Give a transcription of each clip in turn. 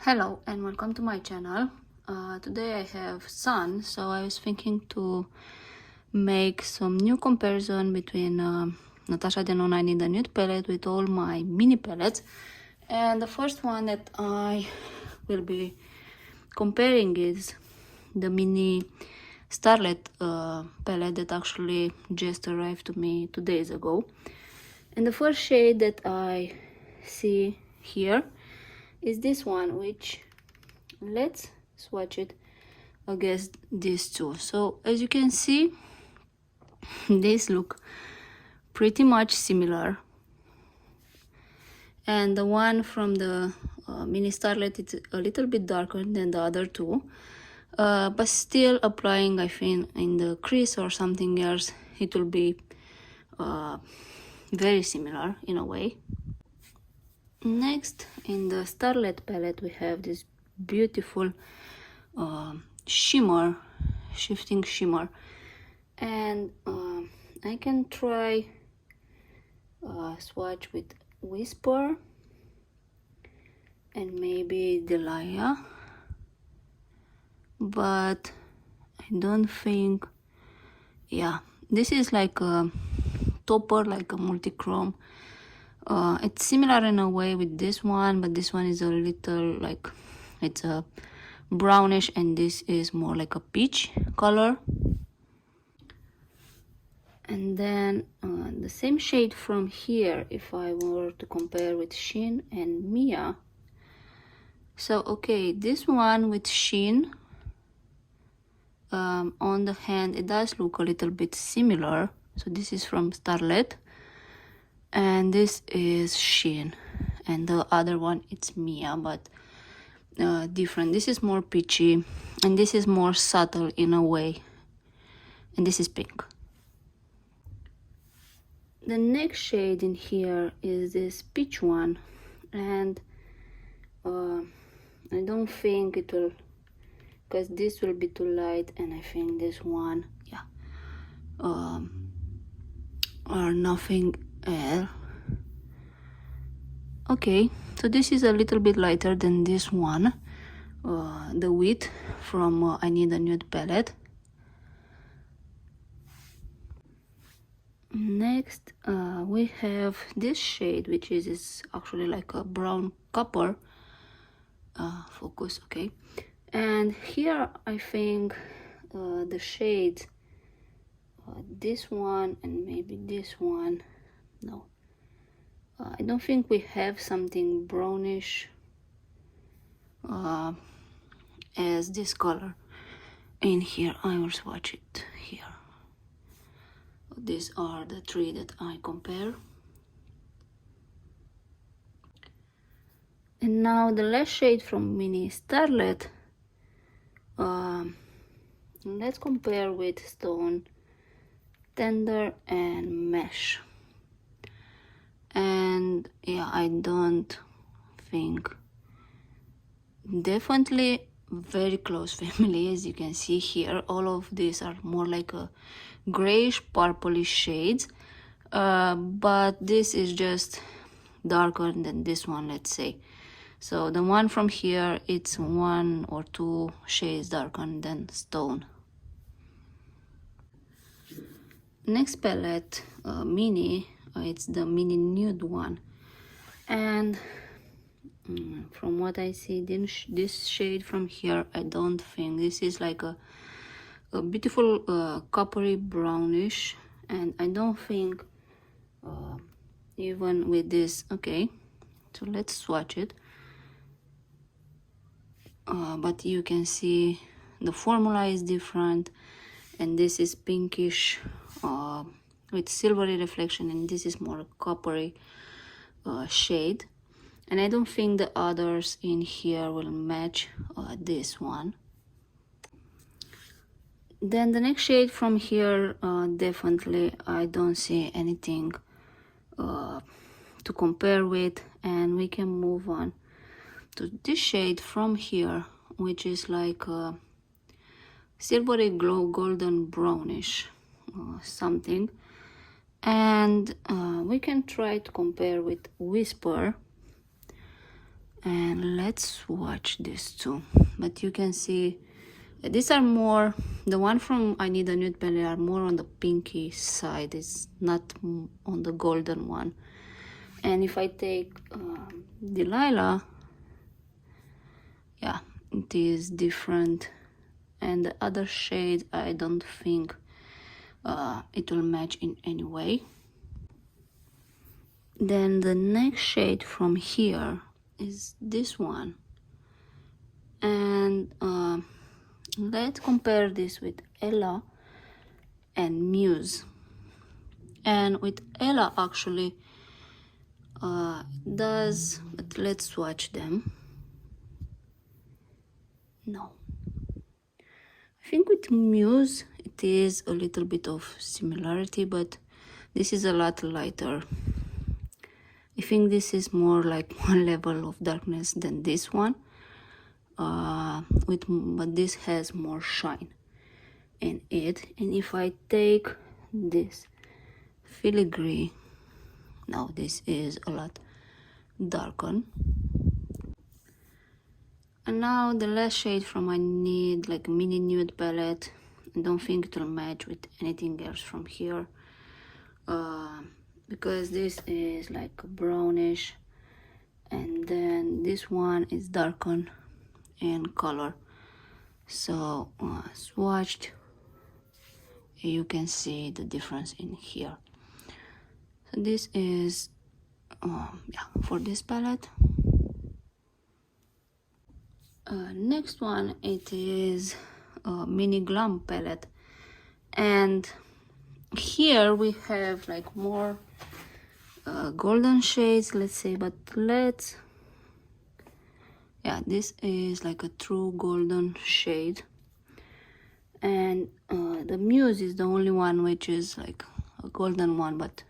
Hello and welcome to my channel. Today I have sun, so I was thinking to make some new comparison between Natasha Denona and the Nude palette with all my mini palettes. And the first one that I will be comparing is the mini Starlet palette that actually just arrived to me 2 days ago. And the first shade that I see here is this one, which let's swatch it against these two. So as you can see, these look pretty much similar, and the one from the mini Starlet is a little bit darker than the other two, but still applying, I think, in the crease or something else, it will be very similar in a way. Next, in the Starlet palette, we have this beautiful shimmer, shifting shimmer, and I can try swatch with Whisper and maybe Delia, but I don't think, yeah, this is like a topper, like a multi-chrome. It's similar in a way with this one, but this one is a little like, it's a brownish and this is more like a peach color. And then the same shade from here, if I were to compare with Shein and Mia. So okay, this one with Shein, on the hand it does look a little bit similar. So this is from Starlet and this is Shein, and the other one it's Mia, but different. This is more peachy and this is more subtle in a way, and this is pink. The next shade in here is this peach one, and I don't think it will, because this will be too light, and I think this one, yeah, or nothing else. Okay, so this is a little bit lighter than this one, the Wheat from I Need a Nude palette. Next, we have this shade, which is actually like a brown copper. Focus, okay. And here I think the shades, this one and maybe this one, no. I don't think we have something brownish as this color in here. I will swatch it here. These are the three that I compare. And now the last shade from mini Starlet. Let's compare with Stone, Tender and Mesh. And yeah, I don't think, definitely very close family. As you can see here, all of these are more like a grayish purplish shades, but this is just darker than this one, let's say. So the one from here, it's 1 or 2 shades darker than Stone. Next palette, mini, it's the mini Nude one, and from what I see, this shade from here, I don't think, this is like a beautiful coppery brownish, and I don't think even with this. Okay, so let's swatch it. But you can see the formula is different, and this is pinkish with silvery reflection, and this is more coppery shade, and I don't think the others in here will match this one. Then the next shade from here, definitely I don't see anything to compare with, and we can move on to this shade from here, which is like a silvery glow golden brownish something, and we can try to compare with Whisper. And let's swatch these two. But you can see these are more, the one from I Need a Nude Palette are more on the pinky side. It's not on the golden one. And if I take Delilah, yeah, it is different. And the other shade, I don't think it will match in any way. Then the next shade from here is this one. And let's compare this with Ella and Muse. And with Ella actually does, but let's swatch them. No. I think with Muse it is a little bit of similarity, but this is a lot lighter. I think this is more like one level of darkness than this one. But this has more shine in it. And if I take this filigree, now this is a lot darker. And now the last shade from I Need like a mini nude palette. I don't think it will match with anything else from here, because this is like a brownish, and then this one is darkened in color. So swatched, you can see the difference in here. So this is yeah, for this palette. Next one, it is a mini Glam palette, and here we have like more golden shades, let's say, but let's, yeah, this is like a true golden shade. And the Muse is the only one which is like a golden one, but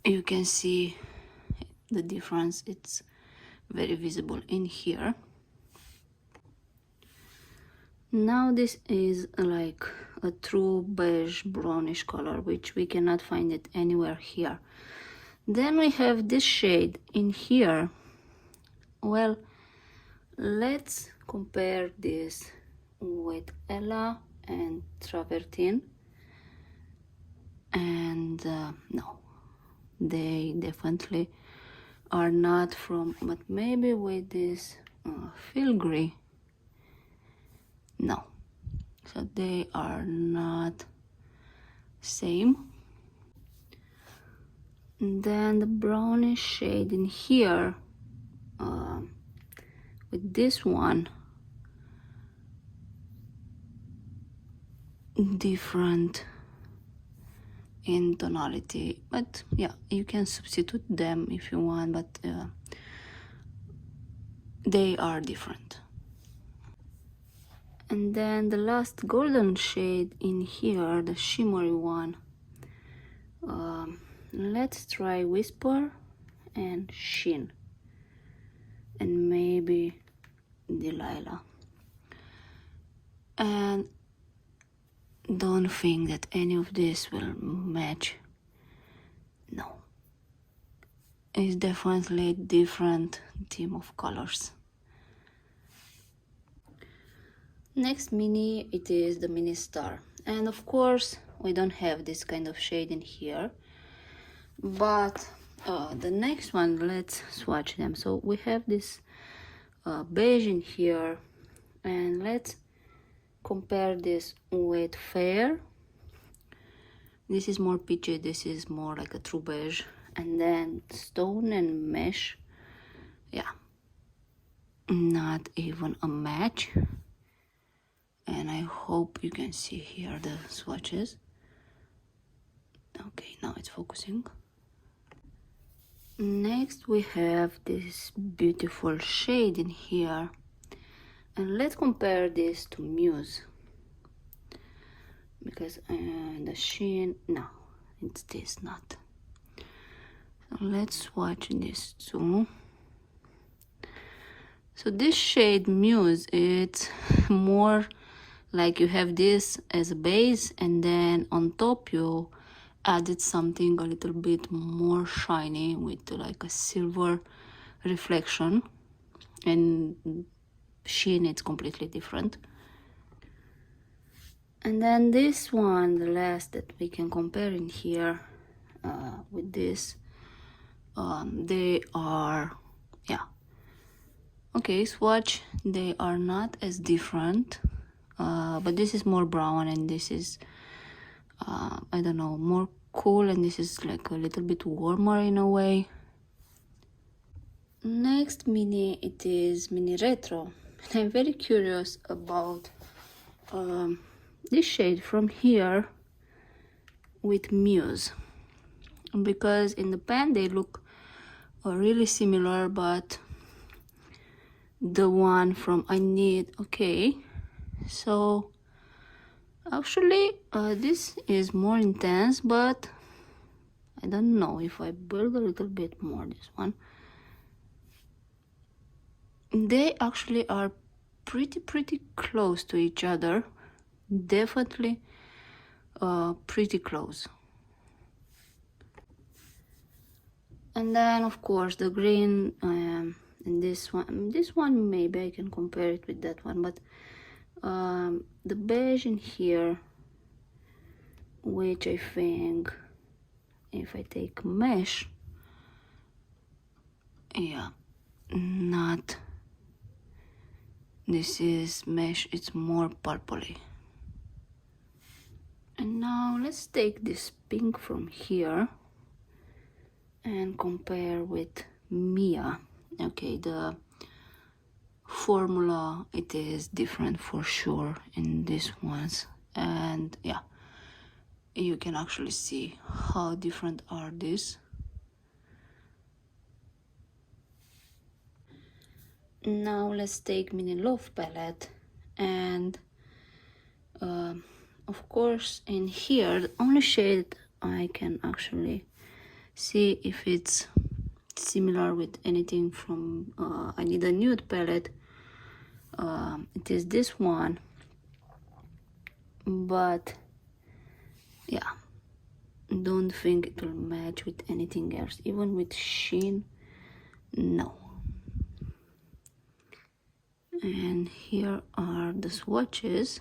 you can see the difference. It's very visible in here. Now this is like a true beige brownish color, which we cannot find it anywhere here. Then we have this shade in here. Well, let's compare this with Ella and Travertine. And no, they definitely are not from, but maybe with this filigree, no, so they are not same. And then the brownish shade in here with this one, different in tonality, but yeah, you can substitute them if you want, but they are different. And then the last golden shade in here, the shimmery one, let's try Whisper and Sheen, and maybe Delilah. And don't think that any of this will match. No, it's definitely different theme of colors. Next mini, it is the mini star, and of course we don't have this kind of shade in here, but the next one, let's swatch them. So we have this beige in here, and let's compare this with Fair. This is more peachy, this is more like a true beige. And then Stone and Mesh, yeah, not even a match. And I hope you can see here the swatches. Okay, now it's focusing. Next we have this beautiful shade in here, and let's compare this to Muse, because the Sheen, no, it's this, not. So let's swatch this too. So this shade Muse, it's more like you have this as a base, and then on top you added something a little bit more shiny with like a silver reflection, and sheen it's completely different. And then this one, the last that we can compare in here with this, they are, yeah, okay, swatch, they are not as different, but this is more brown and this is I don't know, more cool, and this is like a little bit warmer in a way. Next mini, it is mini retro, and I'm very curious about this shade from here with Muse, because in the pan they look really similar, but the one from I Need, okay, so actually this is more intense, but I don't know if I build a little bit more this one. They actually are pretty close to each other, definitely pretty close. And then of course the green, and this one maybe I can compare it with that one, but the beige in here, which I think if I take mesh, yeah, not, this is mesh, it's more purpley. And now let's take this pink from here and compare with Mia. Okay, the formula, it is different for sure in these ones, and yeah, you can actually see how different are these. Now let's take Mini Love palette, and of course in here the only shade I can actually see if it's similar with anything from I Need a Nude palette, it is this one, but yeah, don't think it will match with anything else, even with sheen, no. And here are the swatches,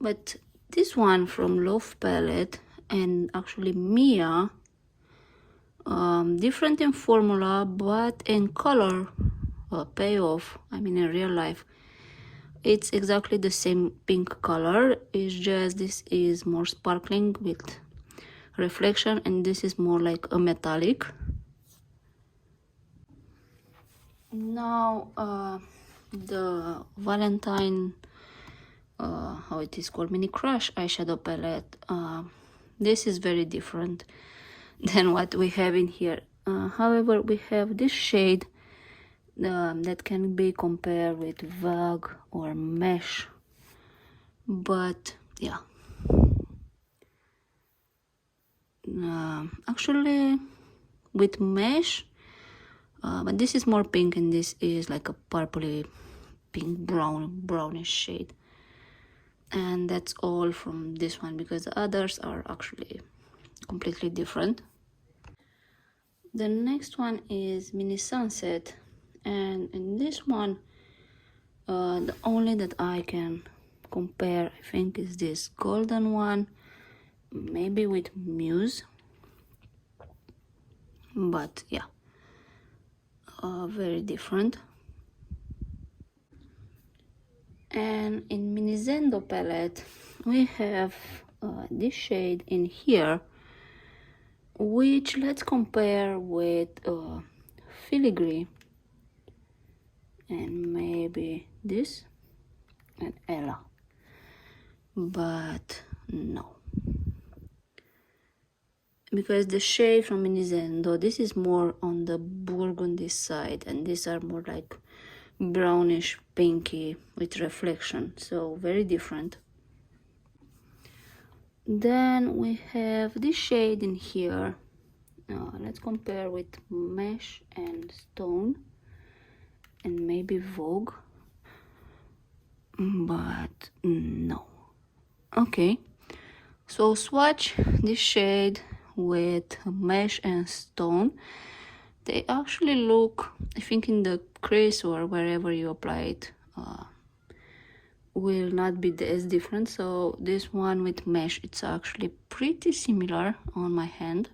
but this one from Love palette and actually Mia, different in formula but in color payoff, I mean in real life it's exactly the same pink color, it's just this is more sparkling with reflection and this is more like a metallic. Now the Valentine, how it is called, Mini Crush eyeshadow palette, this is very different than what we have in here. However, we have this shade that can be compared with Vague or Mesh, but yeah, actually with Mesh, but this is more pink and this is like a purpley pink brownish shade, and that's all from this one because the others are actually completely different. The next one is Mini Sunset, and in this one the only that I can compare I think is this golden one, maybe with Muse, but yeah, very different. And in Mini Zendo palette we have this shade in here, which let's compare with Filigree and maybe this and Ella, but no, because the shade from Mini Zendo, this is more on the burgundy side and these are more like brownish pinky with reflection, so very different. Then we have this shade in here, let's compare with Mesh and Stone and maybe Vogue, but no. Okay, so swatch this shade with Mesh and Stone, they actually look, I think in the crease or wherever you apply it, will not be as different. So this one with mesh, it's actually pretty similar on my hand.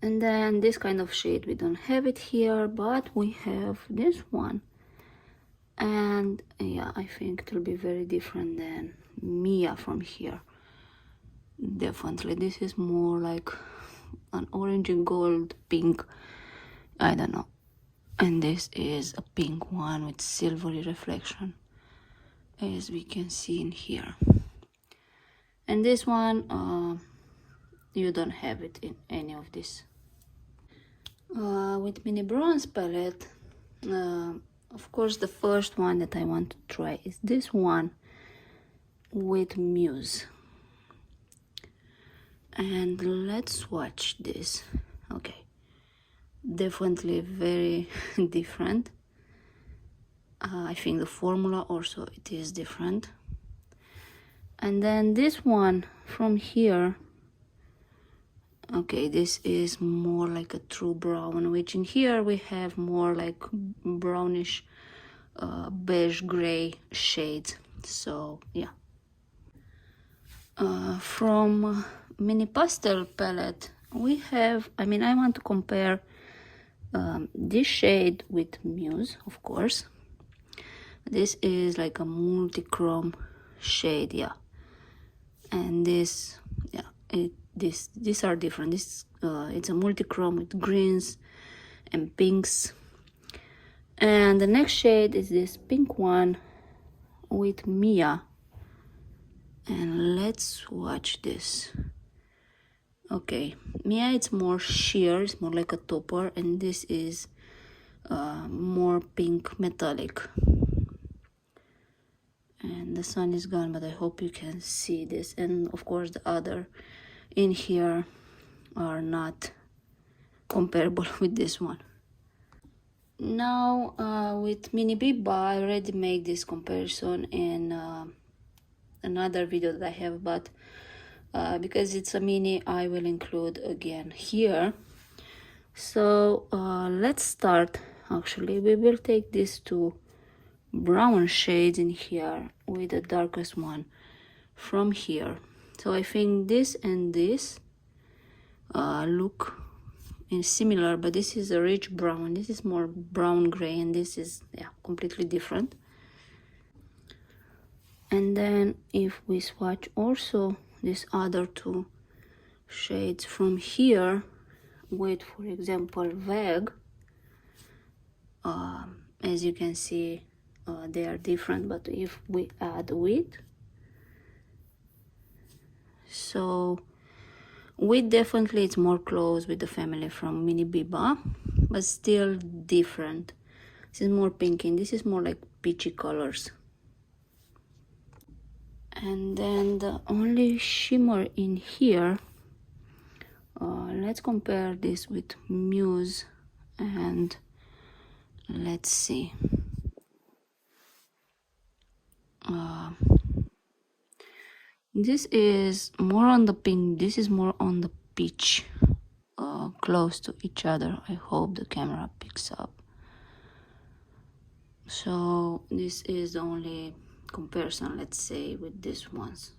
And then this kind of shade, we don't have it here, but we have this one. And yeah, I think it will be very different than Mia from here. Definitely, this is more like an orange and gold pink, I don't know. And this is a pink one with silvery reflection, as we can see in here. And this one, you don't have it in any of this. With mini bronze palette, of course the first one that I want to try is this one with Muse. And let's swatch this. Okay, definitely very different. I think the formula also it is different. And then this one from here, okay, this is more like a true brown, which in here we have more like brownish beige gray shades. So yeah, from mini pastel palette we have, I mean, I want to compare this shade with Muse, of course. This is like a multi-chrome shade, yeah. And this, yeah, these are different. This it's a multi-chrome with greens and pinks. And the next shade is this pink one with Mia. And let's watch this. Okay, Mia, it's more sheer, it's more like a topper, and this is more pink metallic. And the sun is gone, but I hope you can see this. And of course the other in here are not comparable with this one. Now with Mini Biba, I already made this comparison in another video that I have, but because it's a mini, I will include again here. So let's start. Actually, we will take these two brown shades in here with the darkest one from here. So I think this and this look similar, but this is a rich brown, this is more brown gray, and this is, yeah, completely different. And then if we swatch also these other two shades from here with, for example, Vague, as you can see, they are different. But if we add Wheat, so Wheat definitely it's more close with the family from Mini Biba, but still different. This is more pinky, and this is more like peachy colors. And then the only shimmer in here, let's compare this with Muse, and let's see. This is more on the pink, this is more on the peach, close to each other. I hope the camera picks up. So this is the only comparison, let's say, with these ones.